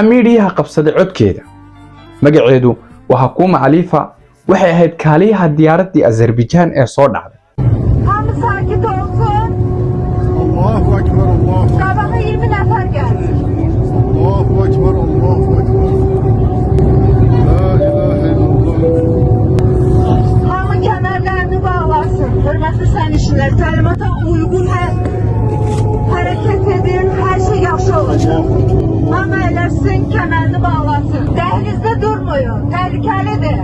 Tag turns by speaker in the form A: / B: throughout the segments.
A: miidiyaha qabsaday codkeeda. magaceedu waa Hakuma Khalifa waxay ahayd kaaliyaha diyaaradii Azerbaijan ee soo dhacday.
B: Allahu Ekber, Allahu Ekber.
C: Sabaha 20 nefer geldi.
B: Allahu Ekber, Allahu Ekber. La ilahe illallah.
C: Hamı kemerlerini bağlasın. Hürmetli sərnişinlər, təlimata uyğun hareket edin, her şey yaxşı olacaq. Hamı eləsin, kemerini bağlasın. Dəhlizdə durmayın, təhlükəlidir.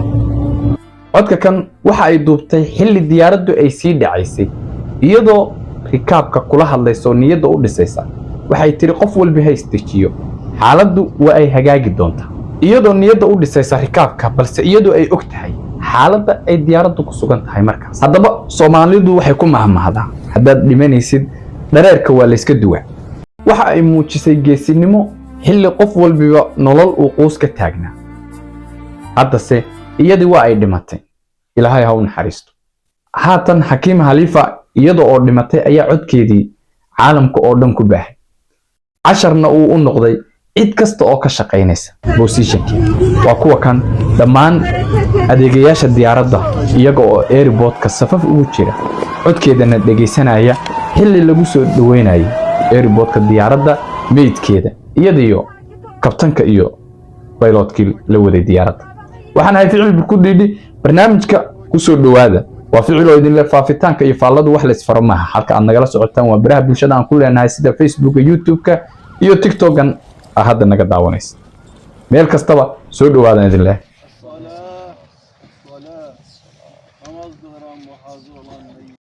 A: codka kan waxa ay duubtay xilli diyaaraddu ay sii dhacaysay iyadoo rikaabka kula hadlayso niyadda u dhisaysa. waxay tiri qof walba haystijiyo xaaladdu waa ay hagaagi doontaa iyadoo niyadda u dhisaysa rikaabka balse iyadoo ay og tahay xaaladda ay diyaaraddu ku sugan tahay markaas. haddaba Soomaalidu waxay ku mahmahdaa haddaad dhimanaysid dhareerka waa la iska duwaa. waxa ay muujisay geesinimo xilli qof walba nolol uu quus ka taagnaa. haddase iyadii waa ay dhimatay. ilaahay ha u naxariisto. haatan Hakuma Khalifa iyadoo oo dhimatay ayaa codkeedii caalamka oo dhan ku baahay. casharna uu u noqday cid kasta oo ka shaqaynaysa positionkeeda. waa kuwa kan dhammaan adeegayaasha diyaaradda iyaga oo airportka safaf ugu jira codkeedana dhageysanaya xilli lagu soo dhaweynayay airportka diyaaradda meydkeeda iyadiyo kabtanka iyo pilotkii la waday diyaaradda. waxaan ahay ficil ku dhiidhi barnaamijka ku soo dhawaada. waa ficil oo idin leh faafitaanka iyo faalladu wax la isfaro maaha. halka aad nagala socotaan waa baraha bulshada aan ku leenahay sida Facebook, YouTube iyo TikTok-gan hadda naga daawanaysa. meel kastaba soo dhawaada idin leh.